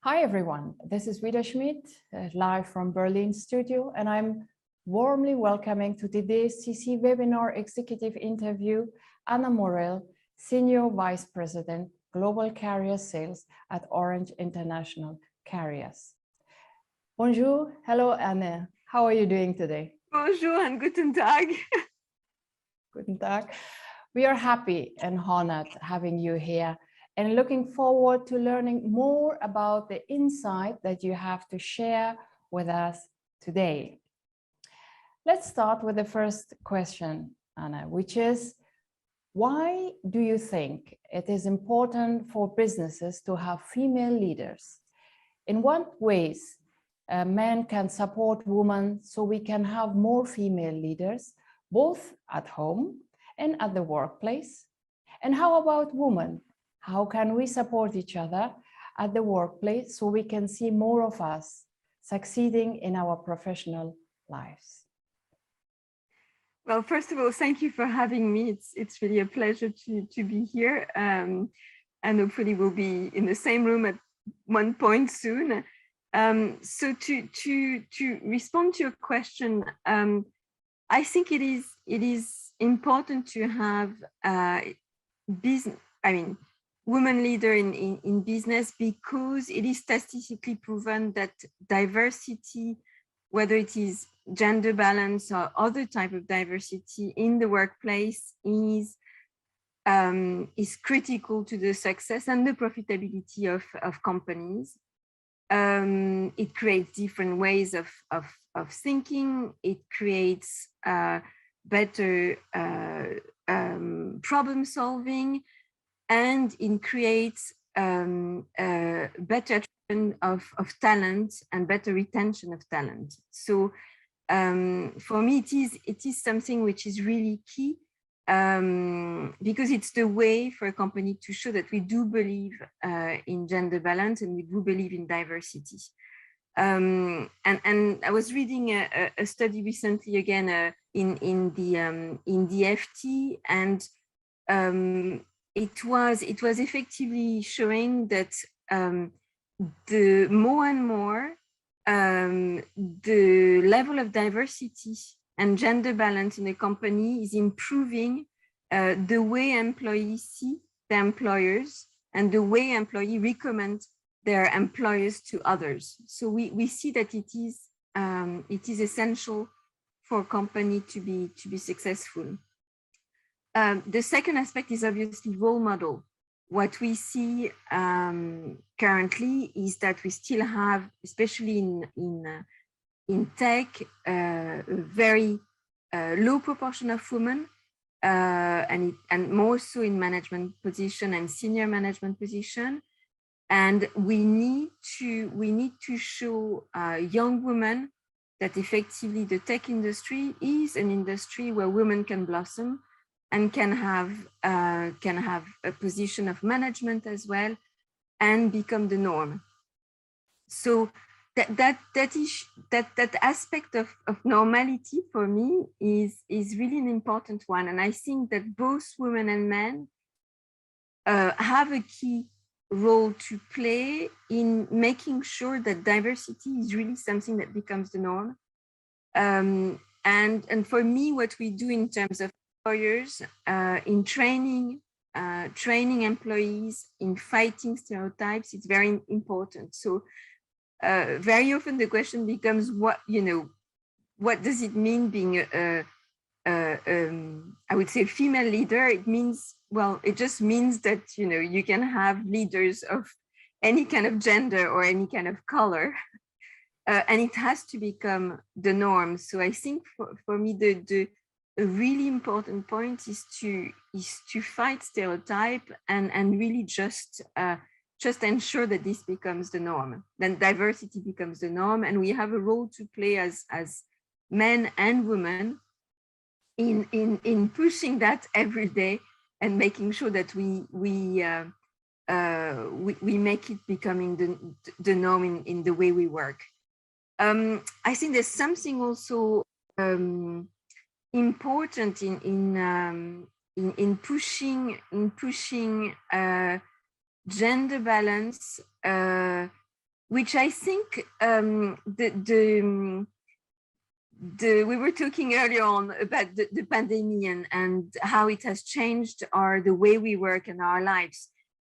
Hi everyone, this is Wida Schmidt, live from Berlin studio, and I'm warmly welcoming to today's CC webinar executive interview, Anna Morel, Senior Vice President, Global Carrier Sales at Orange International Carriers. Bonjour, hello Anna, how are you doing today? Bonjour and guten Tag. Guten Tag. We are happy and honored having you here and looking forward to learning more about the insight that you have to share with us today. Let's start with the first question, Anna, which is, why do you think it is important for businesses to have female leaders? In what ways men can support women so we can have more female leaders, both at home and at the workplace? And how about women? How can we support each other at the workplace so we can see more of us succeeding in our professional lives? Well, first of all, thank you for having me. It's really a pleasure to be here. And hopefully we'll be in the same room at one point soon. So to respond to your question, I think it is important to have women leader in business, because it is statistically proven that diversity, whether it is gender balance or other type of diversity in the workplace, is critical to the success and the profitability of companies. It creates different ways of thinking. It creates better problem solving, and it creates better attraction of talent and better retention of talent. So for me, it is something which is really key, because it's the way for a company to show that we do believe in gender balance and we do believe in diversity. And I was reading a study recently again in the FT, and it was effectively showing that the more and more the level of diversity and gender balance in a company is improving the way employees see their employers and the way employees recommend their employers to others. So we see that it is essential for a company to be successful. The second aspect is obviously role model. What we see currently is that we still have, especially in tech, a very low proportion of women, and more so in management position and senior management position. And we need to show young women that effectively the tech industry is an industry where women can blossom and can have a position of management as well and become the norm. So that aspect of normality for me is really an important one. And I think that both women and men have a key role to play in making sure that diversity is really something that becomes the norm. And for me, what we do in terms of employers, in training employees, in fighting stereotypes, it's very important. So very often the question becomes, what does it mean being I would say female leader? It means, well, it just means that you can have leaders of any kind of gender or any kind of color, and it has to become the norm. So I think for me a really important point is to fight stereotype and really just ensure that this becomes the norm. Then diversity becomes the norm, and we have a role to play as men and women in pushing that every day and making sure that we make it becoming the norm in the way we work. I think there's something also important in pushing gender balance which I think we were talking earlier on about the pandemic and how it has changed the way we work in our lives.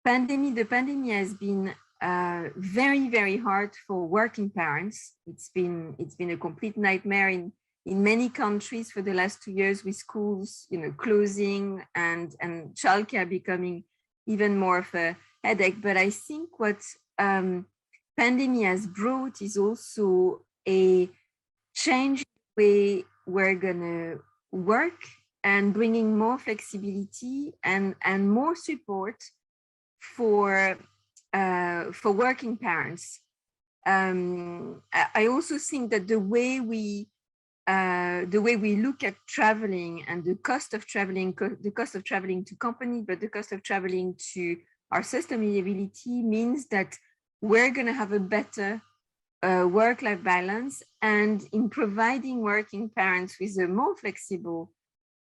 The pandemic has been very, very hard for working parents. It's been a complete nightmare in many countries for the last 2 years, with schools, closing and childcare becoming even more of a headache. But I think what pandemic has brought is also a change in the way we're gonna work, and bringing more flexibility and more support for working parents. I also think that the way we look at traveling and the cost of traveling to company, but the cost of traveling to our sustainability, means that we're going to have a better work-life balance. And in providing working parents with a more flexible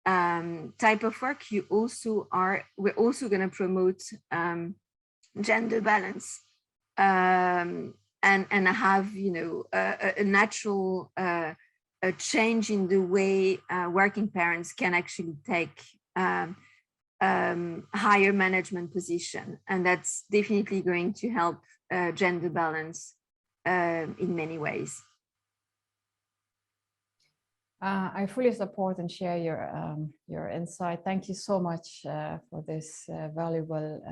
type of work, we're also going to promote gender balance and have a natural a change in the way working parents can actually take higher management position, and that's definitely going to help gender balance in many ways. I fully support and share your insight. Thank you so much for this valuable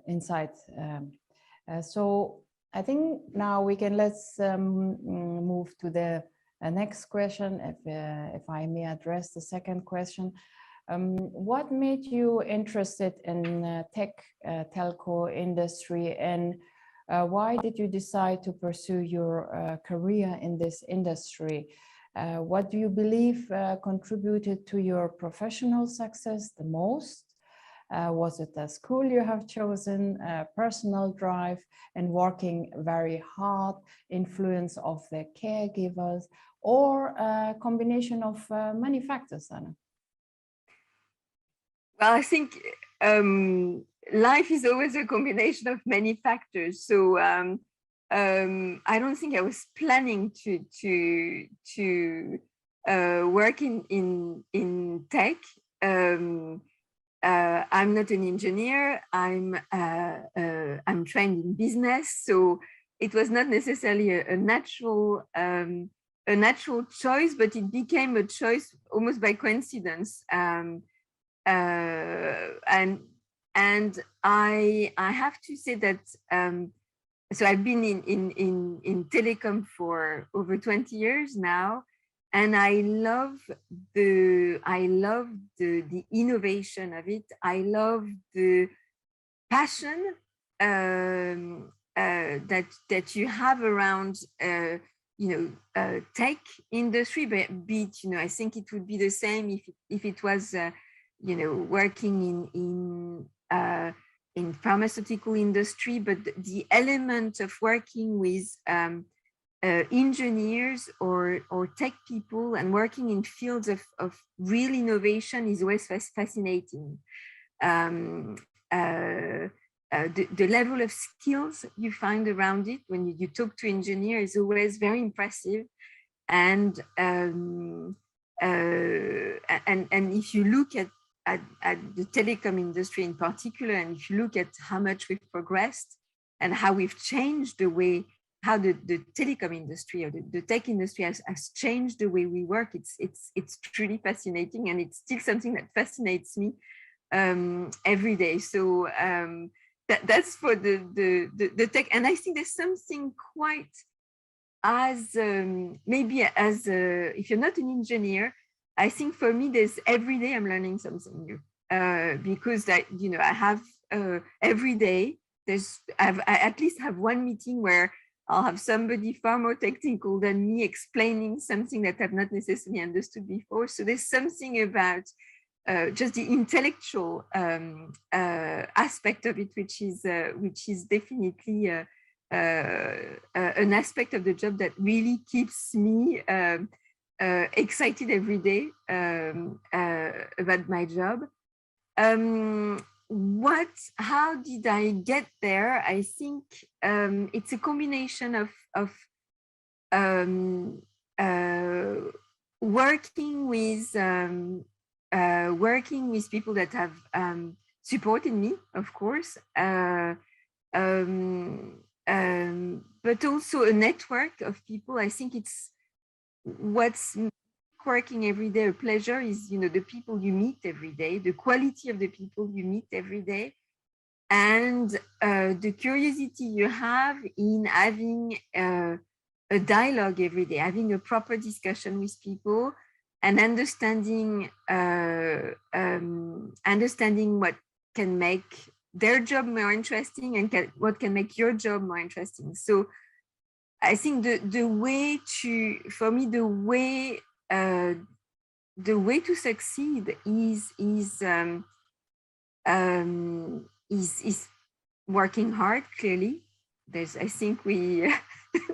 insight. So I think now let's move to the next question, if I may address the second question. What made you interested in tech telco industry, and why did you decide to pursue your career in this industry? What do you believe contributed to your professional success the most? Was it the school you have chosen, personal drive, and working very hard, influence of the caregivers, or a combination of many factors, Anna? Well, I think life is always a combination of many factors. So I don't think I was planning to work in tech. I'm not an engineer. I'm trained in business, so it was not necessarily a natural choice, but it became a choice almost by coincidence. And I have to say that so I've been in telecom for over 20 years now, and I love the innovation of it. I love the passion that you have around tech industry, but be it, I think it would be the same if it was working in pharmaceutical industry, but the element of working with engineers or tech people and working in fields of real innovation is always fascinating. The level of skills you find around it when you talk to engineers is always very impressive. And if you look at the telecom industry in particular, and if you look at how much we've progressed and how we've changed the way how the telecom industry or the tech industry has changed the way we work, it's truly fascinating, and it's still something that fascinates me every day. So that's for the tech. And I think there's something quite as if you're not an engineer, I think for me there's every day I'm learning something new because I have every day I at least have one meeting where I'll have somebody far more technical than me explaining something that I've not necessarily understood before. So there's something about just the intellectual aspect of it, which is definitely an aspect of the job that really keeps me excited every day about my job. how did I get there? I think it's a combination of working with people that have supported me, of course, but also a network of people. I think it's what's working every day a pleasure is, you know, the people you meet every day, the quality of the people you meet every day, and the curiosity you have in having a dialogue every day, having a proper discussion with people, and understanding what can make their job more interesting and what can make your job more interesting. So I think the way to succeed is working hard. Clearly, I think we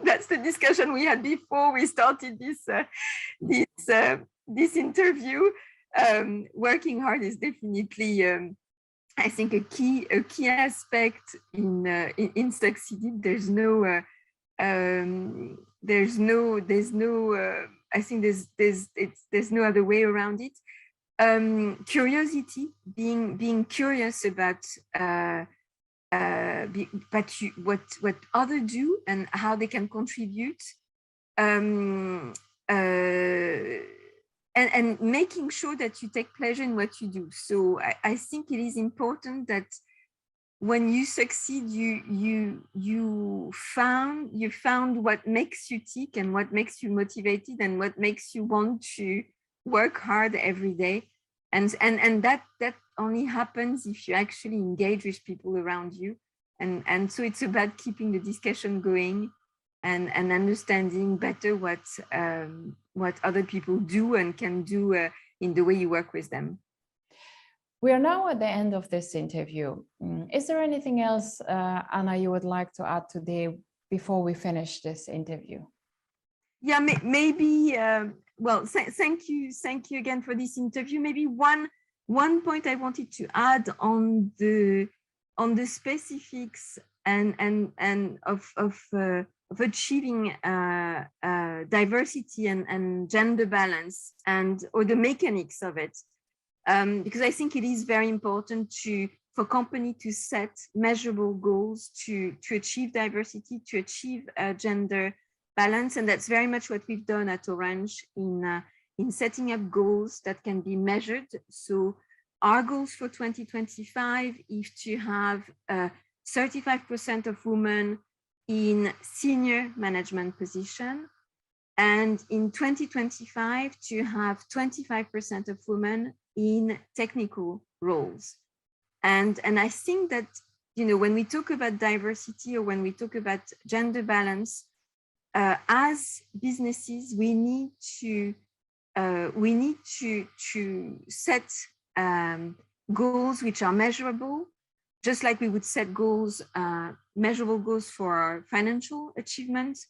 that's the discussion we had before we started this interview. Working hard is definitely I think a key aspect in succeeding. There's no I think there's no other way around it. Curiosity, being curious about what others do and how they can contribute, and making sure that you take pleasure in what you do. So I think it is important that when you succeed, you found what makes you tick and what makes you motivated and what makes you want to work hard every day. And that only happens if you actually engage with people around you. And so it's about keeping the discussion going and understanding better what other people do and can do in the way you work with them. We are now at the end of this interview. Is there anything else, Anna, you would like to add today before we finish this interview? Yeah, maybe. Well, thank you again for this interview. Maybe one point I wanted to add on the specifics and of achieving diversity and gender balance or the mechanics of it. Because I think it is very important for company to set measurable goals to achieve diversity, to achieve gender balance, and that's very much what we've done at Orange in setting up goals that can be measured. So our goals for 2025 is to have 35% of women in senior management position, and in 2025 to have 25% of women in technical roles. And I think that, you know, when we talk about diversity or when we talk about gender balance, as businesses, we need to set goals which are measurable, just like we would set goals, measurable goals for our financial achievements.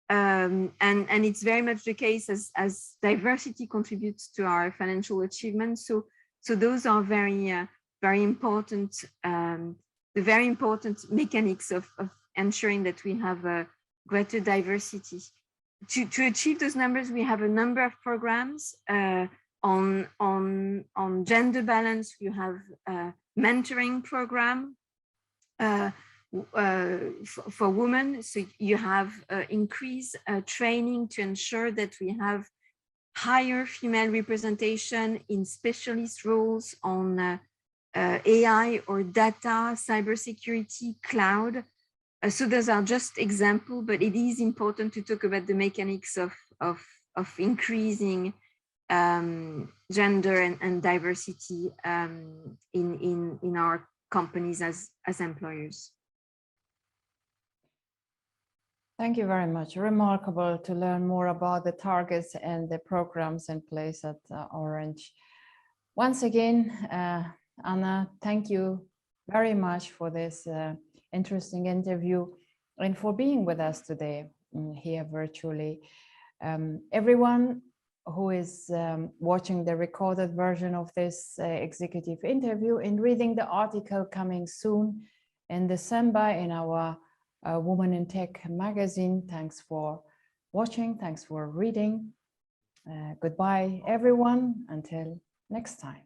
And it's very much the case as diversity contributes to our financial achievements. So those are very important, the very important mechanics of ensuring that we have a greater diversity. To achieve those numbers, we have a number of programs on gender balance. We have a mentoring program for women. So you have increased training to ensure that we have higher female representation in specialist roles on AI or data, cybersecurity, cloud. So those are just examples, but it is important to talk about the mechanics of increasing gender and diversity in our companies as employers. Thank you very much. Remarkable to learn more about the targets and the programs in place at Orange. Once again, Anna, thank you very much for this interesting interview and for being with us today here virtually. Everyone, who is watching the recorded version of this executive interview and reading the article coming soon in December in our Women in Tech magazine. Thanks for watching. Thanks for reading. Goodbye, everyone. Until next time.